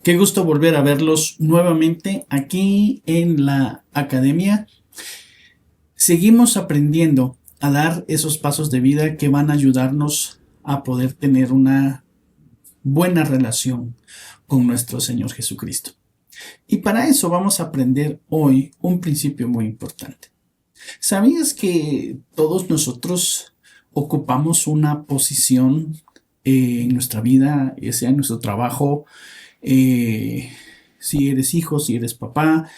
Qué gusto volver a verlos nuevamente aquí en la academia. Seguimos aprendiendo a dar esos pasos de vida que van a ayudarnos a poder tener una buena relación con nuestro Señor Jesucristo. Y para eso vamos a aprender hoy un principio muy importante. ¿Sabías que todos nosotros ocupamos una posición en nuestra vida, ya sea en nuestro trabajo, eh, si eres hijo, si eres papá,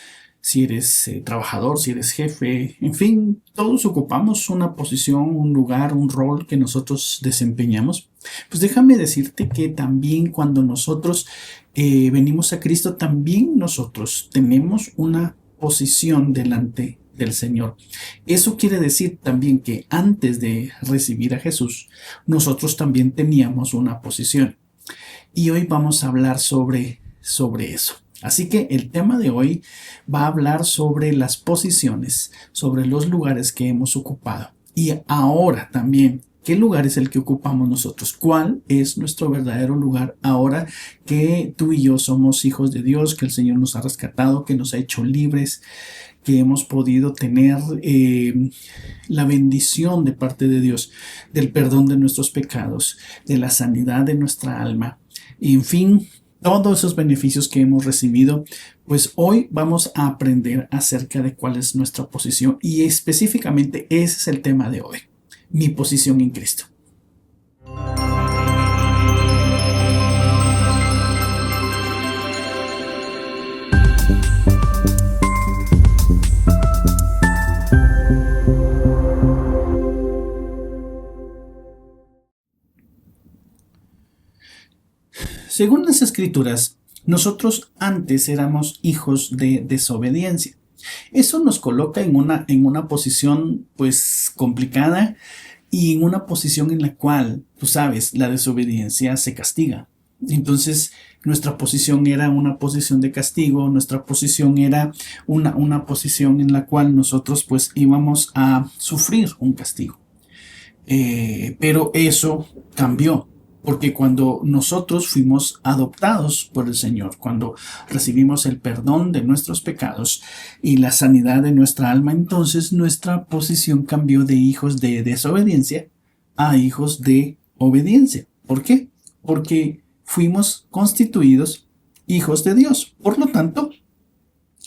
si eres trabajador, si eres jefe, en fin, todos ocupamos una posición, un lugar, un rol que nosotros desempeñamos? Pues déjame decirte que también cuando nosotros venimos a Cristo, también nosotros tenemos una posición delante del Señor. Eso quiere decir también que antes de recibir a Jesús, nosotros también teníamos una posición. Y hoy vamos a hablar sobre eso. Así que el tema de hoy va a hablar sobre las posiciones, sobre los lugares que hemos ocupado. Y ahora también, ¿qué lugar es el que ocupamos nosotros? ¿Cuál es nuestro verdadero lugar ahora que tú y yo somos hijos de Dios, que el Señor nos ha rescatado, que nos ha hecho libres, que hemos podido tener la bendición de parte de Dios, del perdón de nuestros pecados, de la sanidad de nuestra alma? En fin, todos esos beneficios que hemos recibido, pues hoy vamos a aprender acerca de cuál es nuestra posición y específicamente ese es el tema de hoy, mi posición en Cristo. Según las escrituras, nosotros antes éramos hijos de desobediencia. Eso nos coloca en una posición pues complicada y en una posición en la cual, tú sabes, la desobediencia se castiga. Entonces, nuestra posición era una posición de castigo, nuestra posición era una posición en la cual nosotros pues íbamos a sufrir un castigo. Pero eso cambió, porque cuando nosotros fuimos adoptados por el Señor, cuando recibimos el perdón de nuestros pecados y la sanidad de nuestra alma, entonces nuestra posición cambió de hijos de desobediencia a hijos de obediencia. ¿Por qué? Porque fuimos constituidos hijos de Dios. Por lo tanto,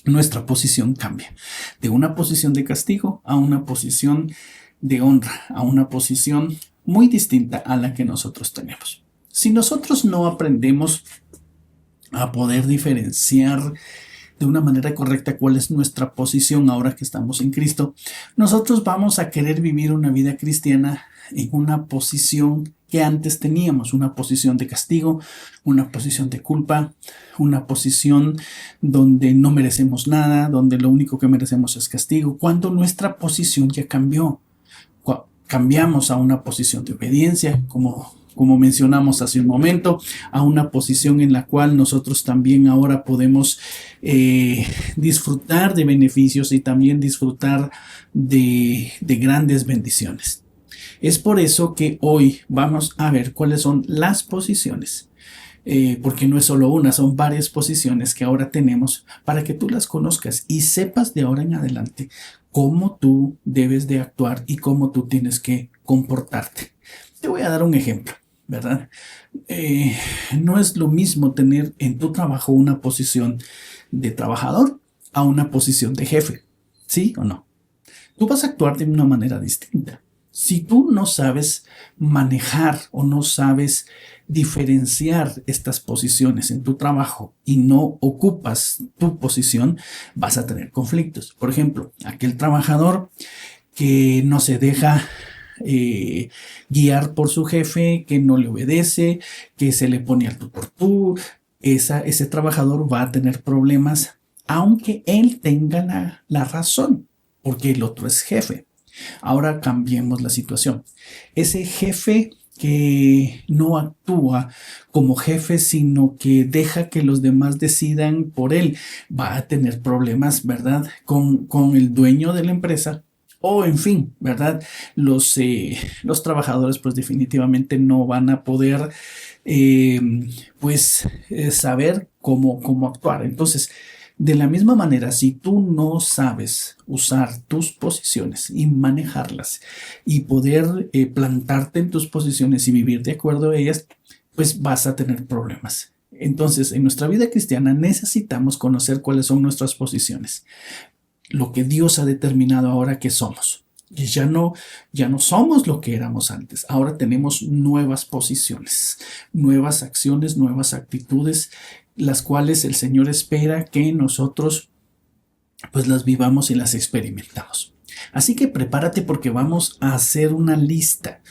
nuestra posición cambia de una posición de castigo a una posición de honra, a una posición muy distinta a la que nosotros tenemos. Si nosotros no aprendemos a poder diferenciar de una manera correcta cuál es nuestra posición ahora que estamos en Cristo, nosotros vamos a querer vivir una vida cristiana en una posición que antes teníamos, una posición de castigo, una posición de culpa, una posición donde no merecemos nada, donde lo único que merecemos es castigo, cuando nuestra posición ya cambió. Cambiamos a una posición de obediencia, como mencionamos hace un momento, a una posición en la cual nosotros también ahora podemos disfrutar de beneficios y también disfrutar de grandes bendiciones. Es por eso que hoy vamos a ver cuáles son las posiciones, porque no es solo una, son varias posiciones que ahora tenemos para que tú las conozcas y sepas de ahora en adelante cómo tú debes de actuar y cómo tú tienes que comportarte. Te voy a dar un ejemplo, ¿verdad? No es lo mismo tener en tu trabajo una posición de trabajador a una posición de jefe, ¿sí o no? Tú vas a actuar de una manera distinta. Si tú no sabes manejar o no sabes diferenciar estas posiciones en tu trabajo y no ocupas tu posición, vas a tener conflictos. Por ejemplo, aquel trabajador que no se deja guiar por su jefe, que no le obedece, que se le pone al tú por tú, ese trabajador va a tener problemas aunque él tenga la razón, porque el otro es jefe. Ahora cambiemos la situación. Ese jefe que no actúa como jefe, sino que deja que los demás decidan por él, va a tener problemas, ¿verdad? Con el dueño de la empresa o en fin, ¿verdad? Los trabajadores pues definitivamente no van a poder eh, saber cómo actuar. Entonces, de la misma manera, si tú no sabes usar tus posiciones y manejarlas y poder plantarte en tus posiciones y vivir de acuerdo a ellas, pues vas a tener problemas. Entonces, en nuestra vida cristiana necesitamos conocer cuáles son nuestras posiciones, lo que Dios ha determinado ahora que somos. Y ya no somos lo que éramos antes. Ahora tenemos nuevas posiciones, nuevas acciones, nuevas actitudes, las cuales el Señor espera que nosotros pues las vivamos y las experimentamos. Así que prepárate porque vamos a hacer una lista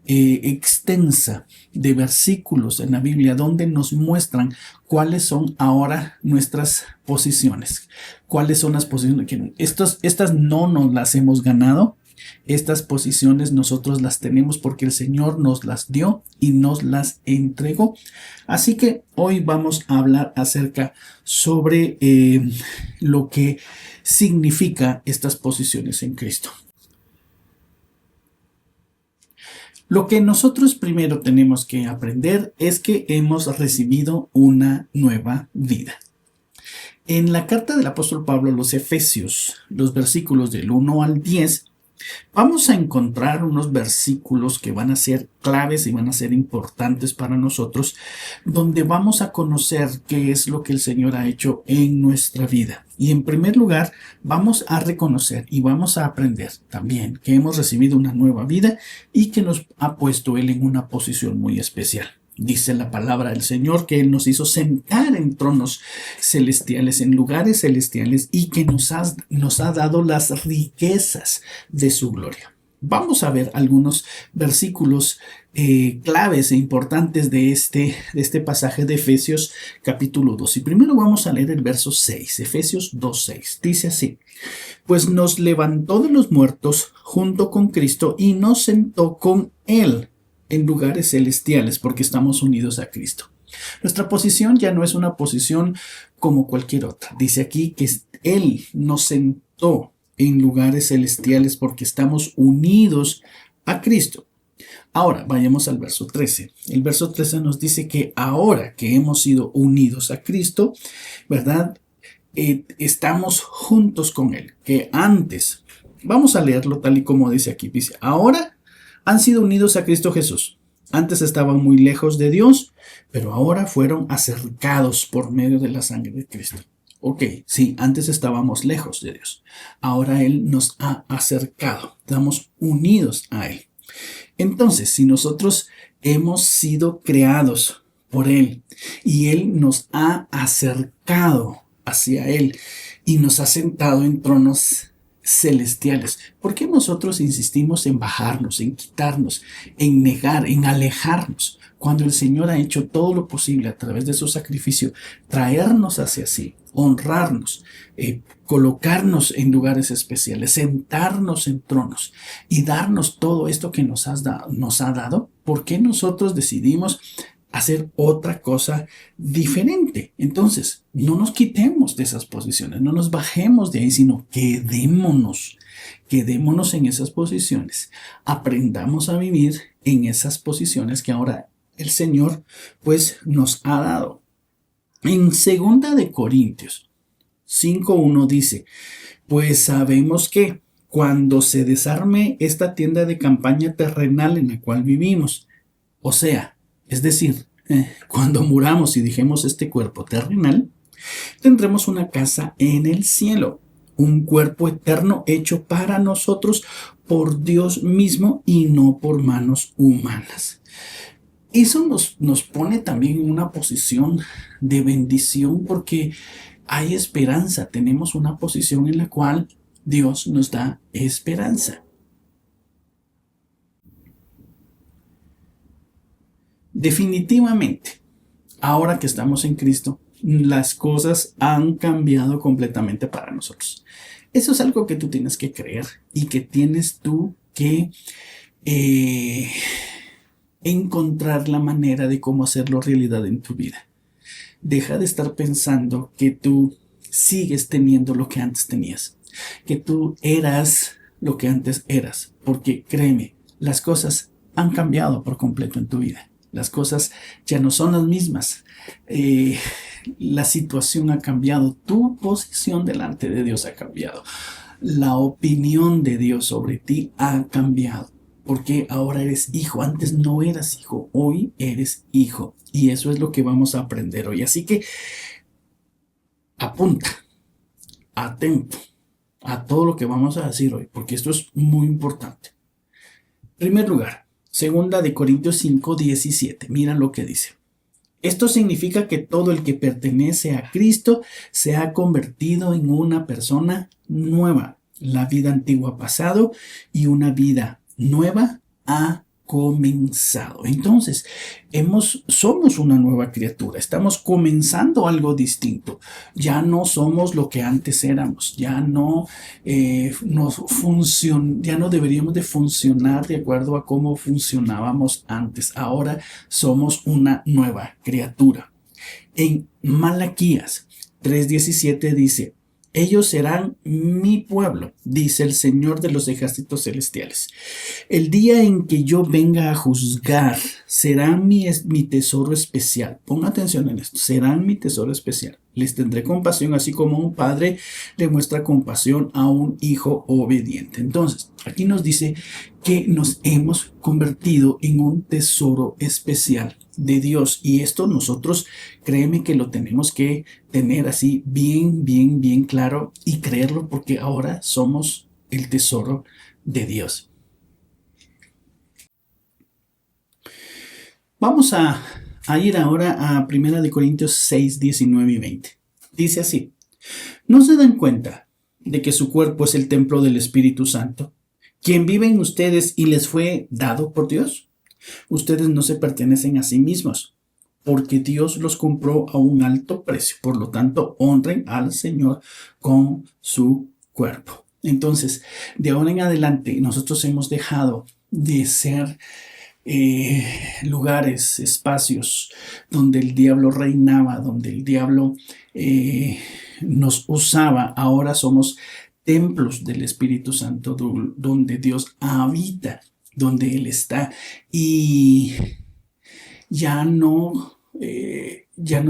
extensa de versículos en la Biblia donde nos muestran cuáles son ahora nuestras posiciones, cuáles son las posiciones que estas no nos las hemos ganado. Estas posiciones nosotros las tenemos porque el Señor nos las dio y nos las entregó. Así que hoy vamos a hablar acerca sobre lo que significa estas posiciones en Cristo. Lo que nosotros primero tenemos que aprender es que hemos recibido una nueva vida. En la carta del apóstol Pablo a los Efesios, los versículos del 1 al 10, vamos a encontrar unos versículos que van a ser claves y van a ser importantes para nosotros, donde vamos a conocer qué es lo que el Señor ha hecho en nuestra vida. Y en primer lugar, vamos a reconocer y vamos a aprender también que hemos recibido una nueva vida y que nos ha puesto Él en una posición muy especial. Dice la palabra del Señor que Él nos hizo sentar en tronos celestiales, en lugares celestiales, y que nos ha dado las riquezas de su gloria. Vamos a ver algunos versículos claves e importantes de este pasaje de Efesios capítulo 2. Y primero vamos a leer el verso 6, Efesios 2:6. Dice así: pues nos levantó de los muertos junto con Cristo y nos sentó con Él en lugares celestiales, porque estamos unidos a Cristo. Nuestra posición ya no es una posición como cualquier otra. Dice aquí que Él nos sentó en lugares celestiales porque estamos unidos a Cristo. Ahora, vayamos al verso 13. El verso 13 nos dice que ahora que hemos sido unidos a Cristo, ¿verdad? Estamos juntos con Él. Que antes, vamos a leerlo tal y como dice aquí. Dice, ahora han sido unidos a Cristo Jesús. Antes estaban muy lejos de Dios, pero ahora fueron acercados por medio de la sangre de Cristo. Ok, sí, antes estábamos lejos de Dios. Ahora Él nos ha acercado. Estamos unidos a Él. Entonces, si nosotros hemos sido creados por Él y Él nos ha acercado hacia Él y nos ha sentado en tronos celestiales, ¿por qué nosotros insistimos en bajarnos, en quitarnos, en negar, en alejarnos, cuando el Señor ha hecho todo lo posible a través de su sacrificio, traernos hacia sí, honrarnos, colocarnos en lugares especiales, sentarnos en tronos y darnos todo esto que nos ha dado? ¿Por qué nosotros decidimos hacer otra cosa diferente? Entonces, no nos quitemos de esas posiciones, no nos bajemos de ahí, sino quedémonos en esas posiciones. Aprendamos a vivir en esas posiciones que ahora el Señor pues nos ha dado. En 2 de Corintios 5:1 dice, pues sabemos que cuando se desarme esta tienda de campaña terrenal en la cual vivimos, o sea, es decir, cuando muramos y dejemos este cuerpo terrenal, tendremos una casa en el cielo, un cuerpo eterno hecho para nosotros por Dios mismo y no por manos humanas. Eso nos pone también en una posición de bendición porque hay esperanza. Tenemos una posición en la cual Dios nos da esperanza. Definitivamente, ahora que estamos en Cristo, las cosas han cambiado completamente para nosotros. Eso es algo que tú tienes que creer y que tienes tú que encontrar la manera de cómo hacerlo realidad en tu vida. Deja de estar pensando que tú sigues teniendo lo que antes tenías, que tú eras lo que antes eras, porque créeme, las cosas han cambiado por completo en tu vida. Las cosas ya no son las mismas. La situación ha cambiado. Tu posición delante de Dios ha cambiado. La opinión de Dios sobre ti ha cambiado. Porque ahora eres hijo. Antes no eras hijo. Hoy eres hijo. Y eso es lo que vamos a aprender hoy. Así que apunta, atento a todo lo que vamos a decir hoy. Porque esto es muy importante. En primer lugar, 2 Corintios 5:17. Mira lo que dice. Esto significa que todo el que pertenece a Cristo se ha convertido en una persona nueva. La vida antigua ha pasado y una vida nueva ha comenzado. Entonces, somos una nueva criatura. Estamos comenzando algo distinto. Ya no somos lo que antes éramos. Ya no ya no deberíamos de funcionar de acuerdo a cómo funcionábamos antes. Ahora somos una nueva criatura. En Malaquías 3:17 dice: ellos serán mi pueblo, dice el Señor de los ejércitos celestiales. El día en que yo venga a juzgar, serán mi tesoro especial. Ponga atención en esto, serán mi tesoro especial. Les tendré compasión, así como un padre le muestra compasión a un hijo obediente. Entonces, aquí nos dice que nos hemos convertido en un tesoro especial de Dios. Y esto nosotros, créeme que lo tenemos que tener así bien, bien, bien claro y creerlo, porque ahora somos el tesoro de Dios. Vamos a ir ahora a 1 Corintios 6, 19 y 20. Dice así: ¿no se dan cuenta de que su cuerpo es el templo del Espíritu Santo, quien vive en ustedes y les fue dado por Dios? Ustedes no se pertenecen a sí mismos, porque Dios los compró a un alto precio. Por lo tanto, honren al Señor con su cuerpo. Entonces, de ahora en adelante, nosotros hemos dejado de ser lugares, espacios donde el diablo reinaba, donde el diablo nos usaba. Ahora somos templos del Espíritu Santo, donde Dios habita, donde Él está, y ya no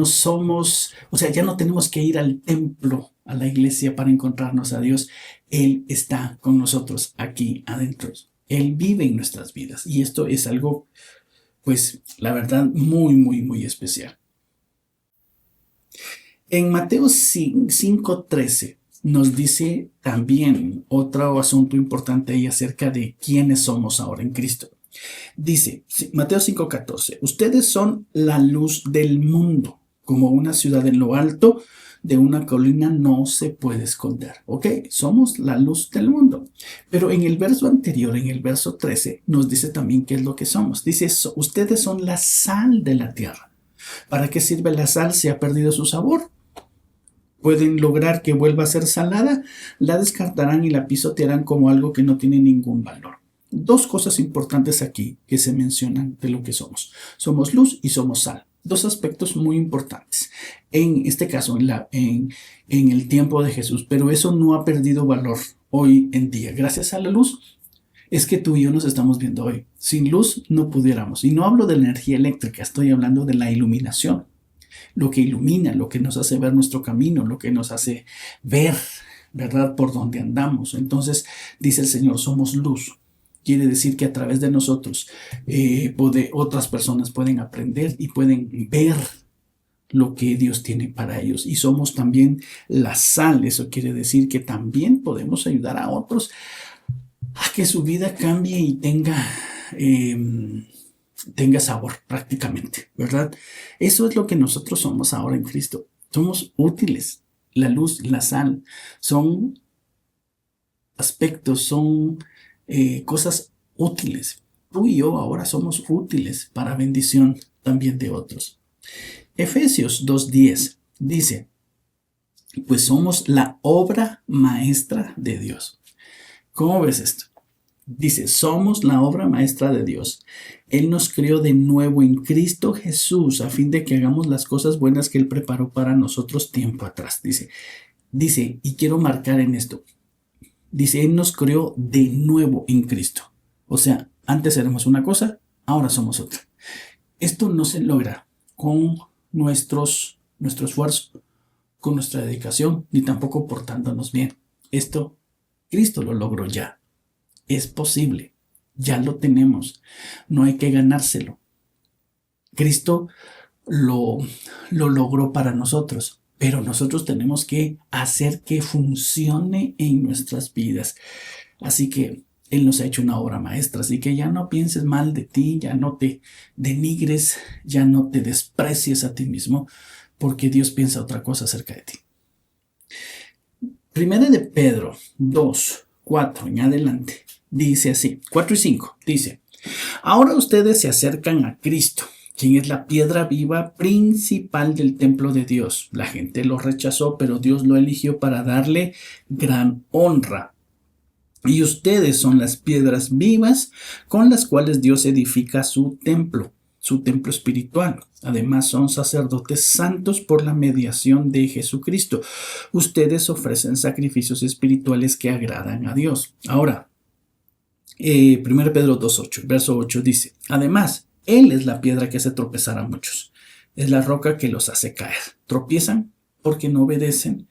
somos, o sea, ya no tenemos que ir al templo, a la iglesia, para encontrarnos a Dios. Él está con nosotros aquí adentro. Él vive en nuestras vidas, y esto es algo, pues, la verdad, muy, muy, muy especial. En Mateo 5:13 nos dice también otro asunto importante ahí acerca de quiénes somos ahora en Cristo. Dice, Mateo 5:14, ustedes son la luz del mundo, como una ciudad en lo alto de una colina no se puede esconder. Ok, somos la luz del mundo. Pero en el verso anterior, en el verso 13, nos dice también qué es lo que somos. Dice, ustedes son la sal de la tierra. ¿Para qué sirve la sal si ha perdido su sabor? ¿Pueden lograr que vuelva a ser salada? La descartarán y la pisotearán como algo que no tiene ningún valor. Dos cosas importantes aquí que se mencionan de lo que somos. Somos luz y somos sal. Dos aspectos muy importantes. En este caso, en el tiempo de Jesús. Pero eso no ha perdido valor hoy en día. Gracias a la luz es que tú y yo nos estamos viendo hoy. Sin luz no pudiéramos. Y no hablo de la energía eléctrica, estoy hablando de la iluminación. Lo que ilumina, lo que nos hace ver nuestro camino, lo que nos hace ver, ¿verdad?, por dónde andamos. Entonces, dice el Señor, somos luz. Quiere decir que a través de nosotros otras personas pueden aprender y pueden ver lo que Dios tiene para ellos. Y somos también la sal. Eso quiere decir que también podemos ayudar a otros a que su vida cambie y tenga sabor prácticamente, ¿verdad? Eso es lo que nosotros somos ahora en Cristo. Somos útiles. La luz, la sal, son aspectos, son cosas útiles. Tú y yo ahora somos útiles para bendición también de otros. Efesios 2:10 dice, pues somos la obra maestra de Dios. ¿Cómo ves esto? Dice, somos la obra maestra de Dios. Él nos creó de nuevo en Cristo Jesús a fin de que hagamos las cosas buenas que Él preparó para nosotros tiempo atrás. Dice, y quiero marcar en esto, Dice, Él nos creó de nuevo en Cristo. O sea, antes éramos una cosa, ahora somos otra. Esto no se logra con nuestro esfuerzo, con nuestra dedicación, ni tampoco portándonos bien. Esto, Cristo lo logró ya. Es posible. Ya lo tenemos. No hay que ganárselo. Cristo lo logró para nosotros, pero nosotros tenemos que hacer que funcione en nuestras vidas. Así que Él nos ha hecho una obra maestra, así que ya no pienses mal de ti, ya no te denigres, ya no te desprecies a ti mismo, porque Dios piensa otra cosa acerca de ti. Primera de Pedro 2, 4 en adelante, dice así, 4 y 5, dice, ahora ustedes se acercan a Cristo, quien es la piedra viva principal del templo de Dios. La gente lo rechazó, pero Dios lo eligió para darle gran honra. Y ustedes son las piedras vivas con las cuales Dios edifica su templo espiritual. Además son sacerdotes santos por la mediación de Jesucristo. Ustedes ofrecen sacrificios espirituales que agradan a Dios. Ahora, 1 Pedro 2:8, verso 8 dice, además, Él es la piedra que hace tropezar a muchos. Es la roca que los hace caer. Tropiezan porque no obedecen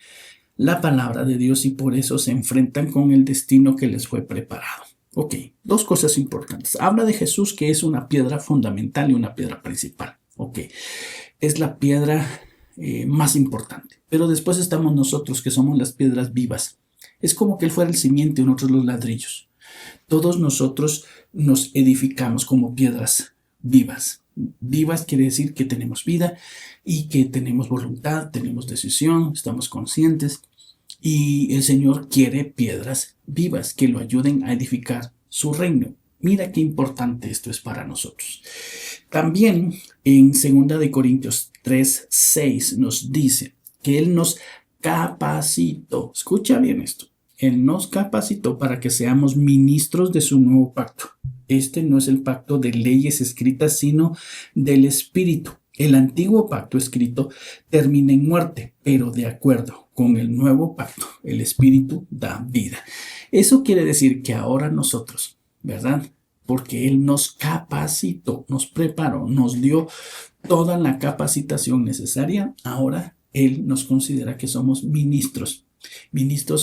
la palabra de Dios y por eso se enfrentan con el destino que les fue preparado. Ok, dos cosas importantes. Habla de Jesús que es una piedra fundamental y una piedra principal. Ok, es la piedra más importante. Pero después estamos nosotros que somos las piedras vivas. Es como que Él fuera el cimiento y nosotros los ladrillos. Todos nosotros nos edificamos como piedras vivas. Vivas quiere decir que tenemos vida y que tenemos voluntad, tenemos decisión, estamos conscientes. Y el Señor quiere piedras vivas que lo ayuden a edificar su reino. Mira qué importante esto es para nosotros. También en 2 de Corintios 3:6 nos dice que Él nos capacitó. Escucha bien esto. Él nos capacitó para que seamos ministros de su nuevo pacto. Este no es el pacto de leyes escritas, sino del Espíritu. El antiguo pacto escrito termina en muerte, pero de acuerdo con el nuevo pacto, el Espíritu da vida. Eso quiere decir que ahora nosotros, ¿verdad? Porque Él nos capacitó, nos preparó, nos dio toda la capacitación necesaria. Ahora Él nos considera que somos ministros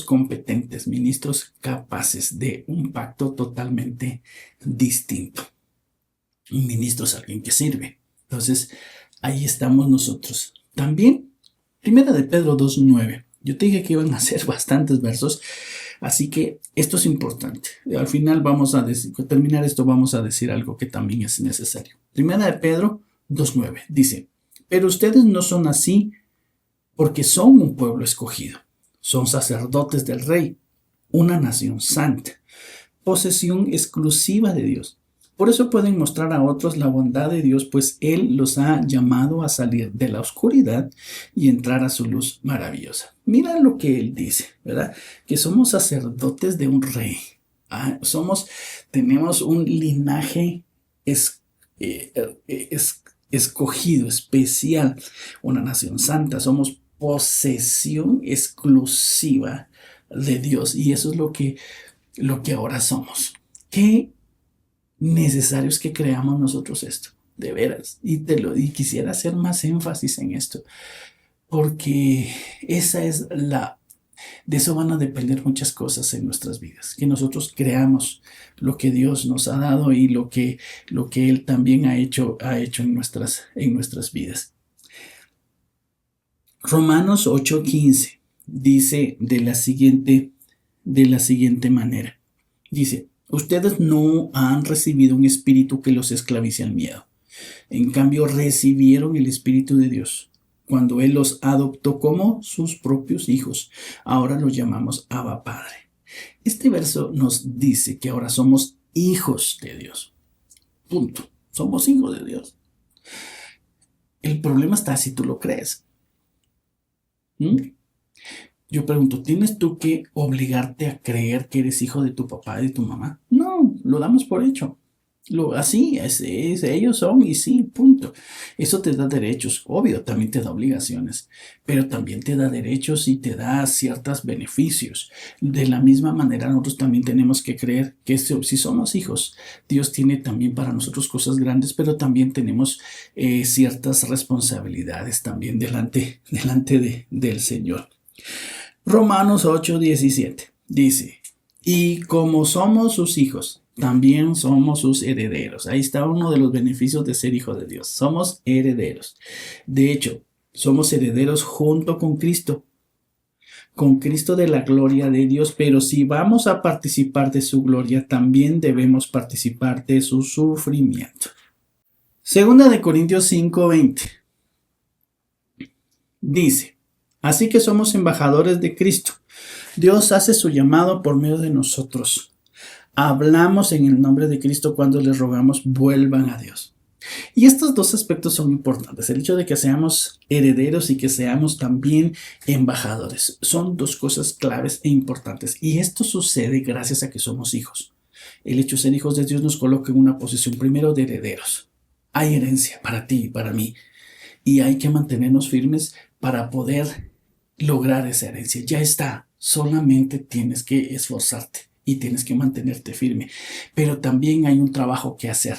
competentes, ministros capaces de un pacto totalmente distinto. Un ministro es alguien que sirve. Entonces, ahí estamos nosotros. También, Primera de Pedro 2:9. Yo te dije que iban a ser bastantes versos, así que esto es importante. Al final terminar esto, vamos a decir algo que también es necesario. Primera de Pedro 2:9 dice, pero ustedes no son así porque son un pueblo escogido. Son sacerdotes del Rey, una nación santa, posesión exclusiva de Dios. Por eso pueden mostrar a otros la bondad de Dios, pues Él los ha llamado a salir de la oscuridad y entrar a su luz maravillosa. Mira lo que Él dice, ¿verdad? Que somos sacerdotes de un rey. Tenemos un linaje escogido, especial, una nación santa. Somos posesión exclusiva de Dios y eso es lo que ahora somos. Qué necesario es que creamos nosotros esto, de veras, y quisiera hacer más énfasis en esto, porque de eso van a depender muchas cosas en nuestras vidas, que nosotros creamos lo que Dios nos ha dado y lo que Él también ha hecho en nuestras vidas. Romanos 8:15 dice de la siguiente manera. Dice, ustedes no han recibido un espíritu que los esclavice al miedo. En cambio, recibieron el Espíritu de Dios cuando Él los adoptó como sus propios hijos. Ahora los llamamos Abba Padre. Este verso nos dice que ahora somos hijos de Dios. Punto. Somos hijos de Dios. El problema está si tú lo crees. Yo pregunto, ¿tienes tú que obligarte a creer que eres hijo de tu papá y de tu mamá? No, lo damos por hecho. Así ellos son y sí, punto. Eso te da derechos, obvio, también te da obligaciones, pero también te da derechos y te da ciertos beneficios. De la misma manera, nosotros también tenemos que creer que si somos hijos, Dios tiene también para nosotros cosas grandes, pero también tenemos ciertas responsabilidades también delante del Señor. Romanos 8:17 dice, y como somos sus hijos, también somos sus herederos. Ahí está uno de los beneficios de ser hijo de Dios. Somos herederos. De hecho, somos herederos junto con Cristo de la gloria de Dios, pero si vamos a participar de su gloria, también debemos participar de su sufrimiento. Segunda de Corintios 5:20 dice, así que somos embajadores de Cristo. Dios hace su llamado por medio de nosotros. Hablamos en el nombre de Cristo cuando les rogamos vuelvan a Dios. Y estos dos aspectos son importantes. El hecho de que seamos herederos y que seamos también embajadores. Son dos cosas claves e importantes. Y esto sucede gracias a que somos hijos. El hecho de ser hijos de Dios nos coloca en una posición primero de herederos. Hay herencia para ti y para mí. Y hay que mantenernos firmes para poder lograr esa herencia. Ya está. Solamente tienes que esforzarte y tienes que mantenerte firme. Pero también hay un trabajo que hacer.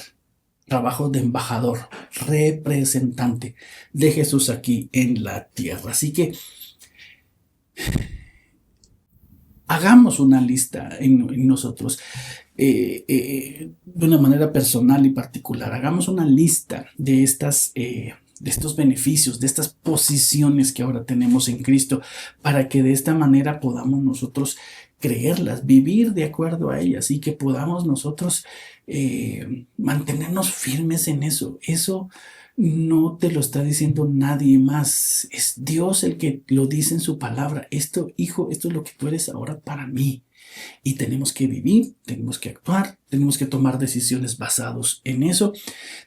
Trabajo de embajador, representante de Jesús aquí en la tierra. Así que hagamos una lista en nosotros de una manera personal y particular. Hagamos una lista de de estos beneficios, de estas posiciones que ahora tenemos en Cristo, para que de esta manera podamos nosotros creerlas, vivir de acuerdo a ellas y que podamos nosotros mantenernos firmes en eso. Eso no te lo está diciendo nadie más. Es Dios el que lo dice en su palabra. Esto, hijo, esto es lo que tú eres ahora para mí. Y tenemos que vivir, tenemos que actuar, tenemos que tomar decisiones basadas en eso.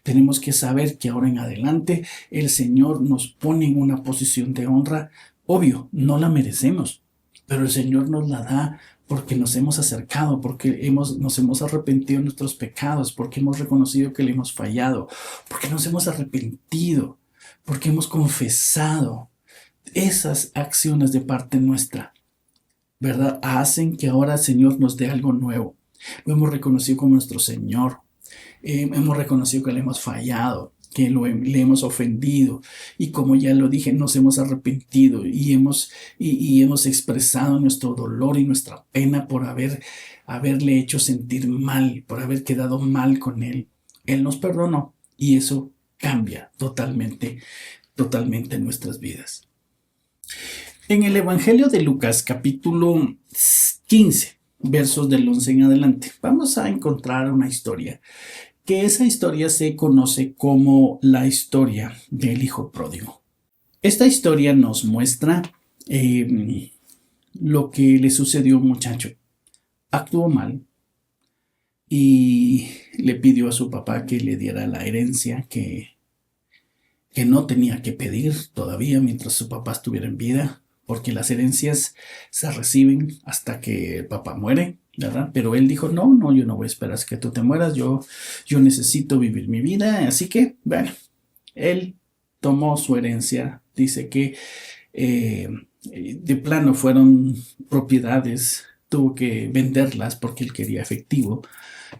Tenemos que saber que ahora en adelante el Señor nos pone en una posición de honra. Obvio, no la merecemos, pero el Señor nos la da porque nos hemos acercado, porque nos hemos arrepentido de nuestros pecados, porque hemos reconocido que le hemos fallado, porque nos hemos arrepentido, porque hemos confesado esas acciones de parte nuestra, ¿verdad? Hacen que ahora el Señor nos dé algo nuevo. Lo hemos reconocido como nuestro Señor. Hemos reconocido que le hemos fallado, que le hemos ofendido. Y como ya lo dije, nos hemos arrepentido y hemos expresado nuestro dolor y nuestra pena por haberle hecho sentir mal, por haber quedado mal con Él. Él nos perdonó y eso cambia totalmente nuestras vidas. En el Evangelio de Lucas, capítulo 15, versos del 11 en adelante, vamos a encontrar una historia, que esa historia se conoce como la historia del hijo pródigo. Esta historia nos muestra lo que le sucedió a un muchacho. Actuó mal y le pidió a su papá que le diera la herencia que no tenía que pedir todavía mientras su papá estuviera en vida, porque las herencias se reciben hasta que el papá muere, ¿verdad? Pero él dijo, no, yo no voy a esperar a que tú te mueras, yo necesito vivir mi vida, así que, bueno, él tomó su herencia, dice que de plano fueron propiedades, tuvo que venderlas porque él quería efectivo,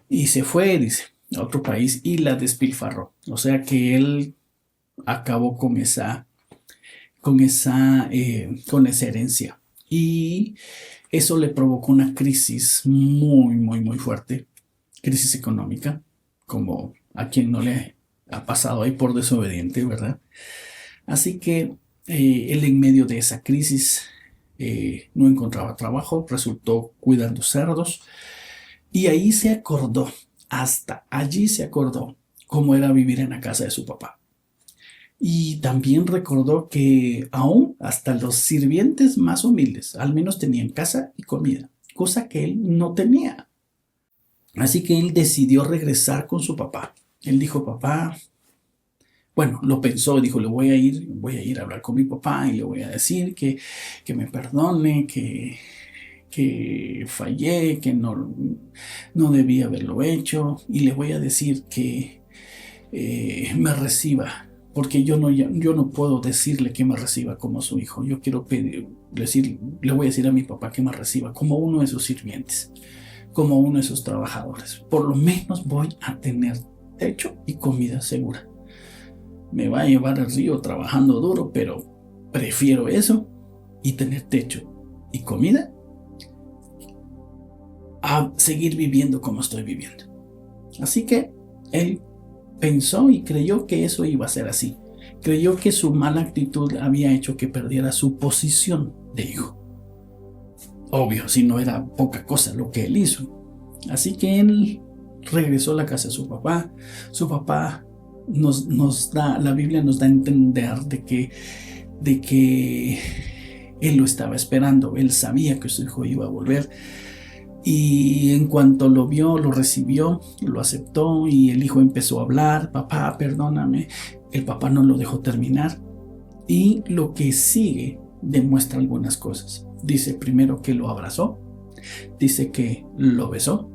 y se fue, dice, a otro país y la despilfarró, o sea que él acabó con esa herencia. Y eso le provocó una crisis muy fuerte, crisis económica, como a quien no le ha pasado ahí por desobediente, ¿verdad? Así que él en medio de esa crisis no encontraba trabajo, resultó cuidando cerdos y ahí se acordó, hasta allí se acordó cómo era vivir en la casa de su papá. Y también recordó que aún hasta los sirvientes más humildes al menos tenían casa y comida, cosa que él no tenía. Así que él decidió regresar con su papá. Él dijo, papá, bueno, lo pensó, dijo, voy a ir a hablar con mi papá y le voy a decir que me perdone, que que fallé, que no debía haberlo hecho, y le voy a decir que me reciba, porque yo no puedo decirle que me reciba como su hijo. Yo quiero le voy a decir a mi papá que me reciba como uno de sus sirvientes, como uno de sus trabajadores. Por lo menos voy a tener techo y comida segura. Me va a llevar al río trabajando duro, pero prefiero eso y tener techo y comida a seguir viviendo como estoy viviendo. Así que él pensó y creyó que eso iba a ser así. Creyó que su mala actitud había hecho que perdiera su posición de hijo. Obvio, si no era poca cosa lo que él hizo. Así que él regresó a la casa de su papá. Su papá la Biblia nos da a entender de que él lo estaba esperando. Él sabía que su hijo iba a volver. Y en cuanto lo vio, lo recibió, lo aceptó, y el hijo empezó a hablar: papá, perdóname. El papá no lo dejó terminar. Y lo que sigue demuestra algunas cosas. Dice primero que lo abrazó, dice que lo besó,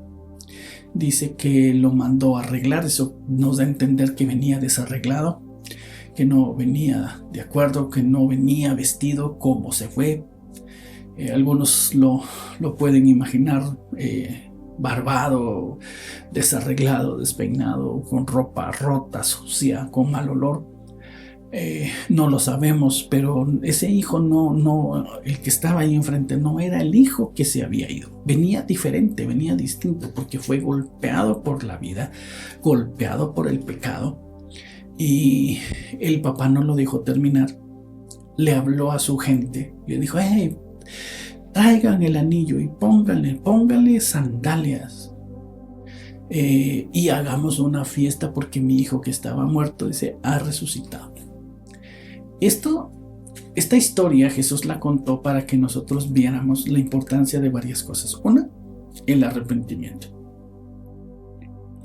dice que lo mandó a arreglar. Eso nos da a entender que venía desarreglado, que no venía de acuerdo, que no venía vestido como se fue. Algunos lo pueden imaginar barbado, desarreglado, despeinado, con ropa rota, sucia, con mal olor. No lo sabemos, pero ese hijo el que estaba ahí enfrente no era el hijo que se había ido. Venía diferente, venía distinto, porque fue golpeado por la vida, golpeado por el pecado. Y el papá no lo dejó terminar. Le habló a su gente y le dijo: hey, traigan el anillo y pónganle sandalias, y hagamos una fiesta, porque mi hijo que estaba muerto, dice, ha resucitado. Esta historia Jesús la contó para que nosotros viéramos la importancia de varias cosas. Una, el arrepentimiento.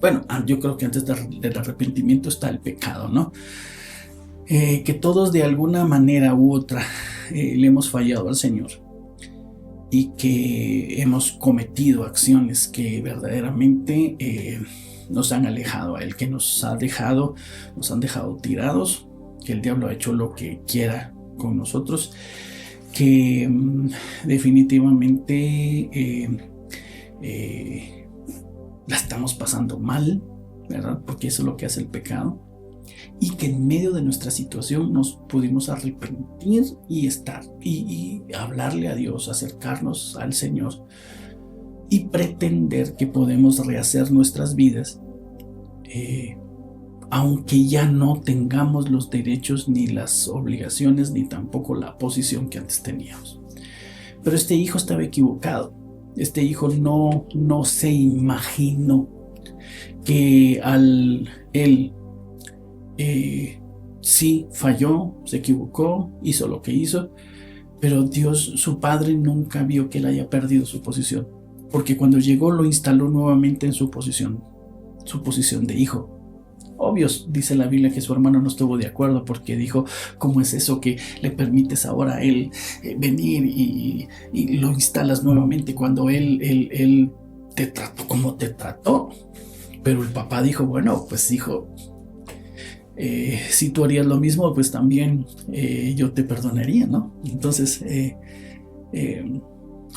Bueno, yo creo que antes del arrepentimiento está el pecado, ¿no? Que todos de alguna manera u otra le hemos fallado al Señor, y que hemos cometido acciones que verdaderamente nos han alejado a Él, que nos han dejado tirados, que el diablo ha hecho lo que quiera con nosotros, que definitivamente la estamos pasando mal, ¿verdad? Porque eso es lo que hace el pecado. Y que en medio de nuestra situación nos pudimos arrepentir y hablarle a Dios, acercarnos al Señor y pretender que podemos rehacer nuestras vidas, aunque ya no tengamos los derechos, ni las obligaciones, ni tampoco la posición que antes teníamos. Pero este hijo estaba equivocado. Este hijo no se imaginó que él sí falló, se equivocó, hizo lo que hizo, pero Dios, su padre, nunca vio que él haya perdido su posición, porque cuando llegó lo instaló nuevamente en su posición de hijo. Obvio, dice la Biblia que su hermano no estuvo de acuerdo, porque dijo: ¿cómo es eso que le permites ahora a él venir y lo instalas nuevamente cuando él te trató como te trató? Pero el papá dijo: bueno, pues hijo, si tú harías lo mismo, pues también yo te perdonaría, ¿no? Entonces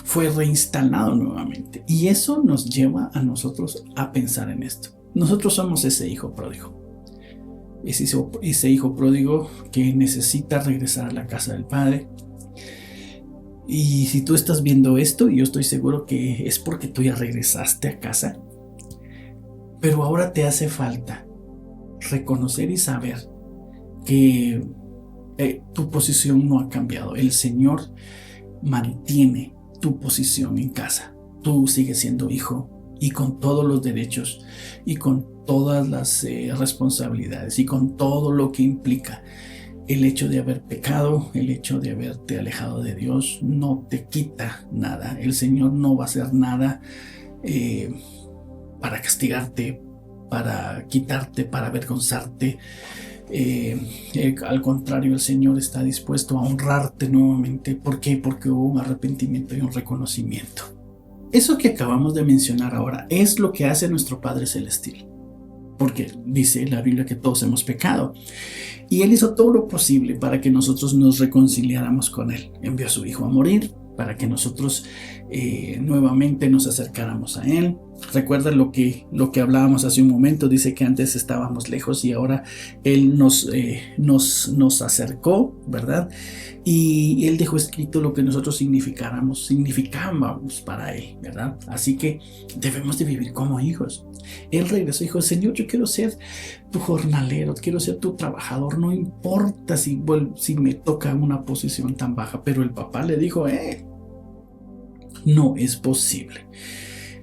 fue reinstalado nuevamente. Y eso nos lleva a nosotros a pensar en esto. Nosotros somos ese hijo pródigo. Ese hijo pródigo que necesita regresar a la casa del Padre. Y si tú estás viendo esto, yo estoy seguro que es porque tú ya regresaste a casa. Pero ahora te hace falta reconocer y saber que tu posición no ha cambiado. El Señor mantiene tu posición en casa. Tú sigues siendo hijo, y con todos los derechos, y con todas las responsabilidades, y con todo lo que implica el hecho de haber pecado, el hecho de haberte alejado de Dios. No te quita nada. El Señor no va a hacer nada para castigarte, para quitarte, para avergonzarte. Al contrario, el Señor está dispuesto a honrarte nuevamente. ¿Por qué? Porque hubo un arrepentimiento y un reconocimiento. Eso que acabamos de mencionar ahora es lo que hace nuestro Padre Celestial. Porque dice la Biblia que todos hemos pecado. Y Él hizo todo lo posible para que nosotros nos reconciliáramos con Él. Envió a su Hijo a morir para que nosotros nuevamente nos acercáramos a Él. Recuerda lo que hablábamos hace un momento. Dice que antes estábamos lejos y ahora Él nos acercó, ¿verdad? Y Él dejó escrito lo que nosotros significábamos para Él, ¿verdad? Así que debemos de vivir como hijos. Él regresó y dijo: Señor, yo quiero ser tu jornalero, quiero ser tu trabajador, no importa si me toca una posición tan baja. Pero el papá le dijo: no es posible.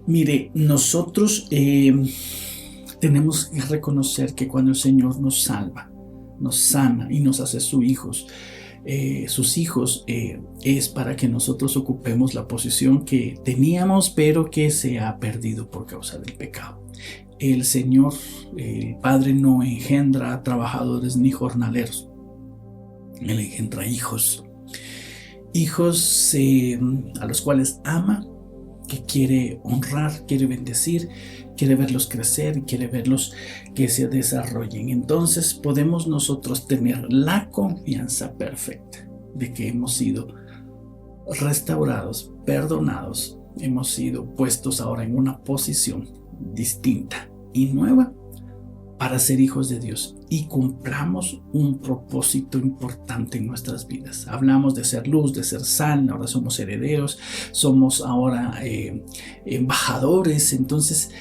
Mire, nosotros tenemos que reconocer que cuando el Señor nos salva, nos sana y nos hace sus hijos, es para que nosotros ocupemos la posición que teníamos, pero que se ha perdido por causa del pecado. El Señor, el Padre, no engendra trabajadores ni jornaleros. Él engendra hijos. Hijos a los cuales ama, que quiere honrar, quiere bendecir, quiere verlos crecer, quiere verlos que se desarrollen. Entonces podemos nosotros tener la confianza perfecta de que hemos sido restaurados, perdonados, hemos sido puestos ahora en una posición distinta y nueva para ser hijos de Dios y cumplamos un propósito importante en nuestras vidas. Hablamos de ser luz, de ser sal, ahora somos herederos, somos ahora embajadores. Entonces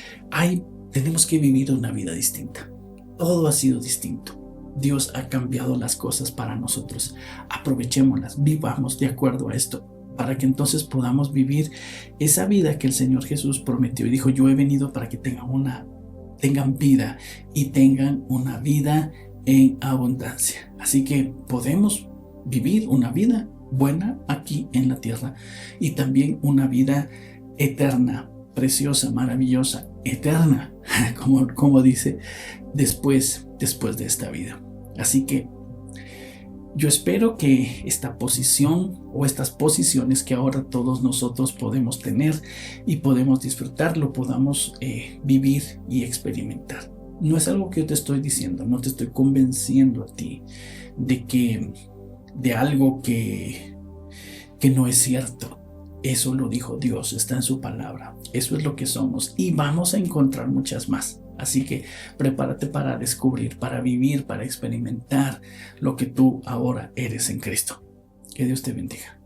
tenemos que vivir una vida distinta. Todo ha sido distinto. Dios ha cambiado las cosas para nosotros. Aprovechémoslas, vivamos de acuerdo a esto, para que entonces podamos vivir esa vida que el Señor Jesús prometió y dijo: yo he venido para que tengan vida y tengan una vida en abundancia. Así que podemos vivir una vida buena aquí en la tierra y también una vida eterna, preciosa, maravillosa, eterna, como dice, después de esta vida. Así que yo espero que esta posición o estas posiciones que ahora todos nosotros podemos tener y podemos disfrutar, lo podamos vivir y experimentar. No es algo que yo te estoy diciendo, no te estoy convenciendo a ti de algo que no es cierto. Eso lo dijo Dios, está en su palabra. Eso es lo que somos y vamos a encontrar muchas más. Así que prepárate para descubrir, para vivir, para experimentar lo que tú ahora eres en Cristo. Que Dios te bendiga.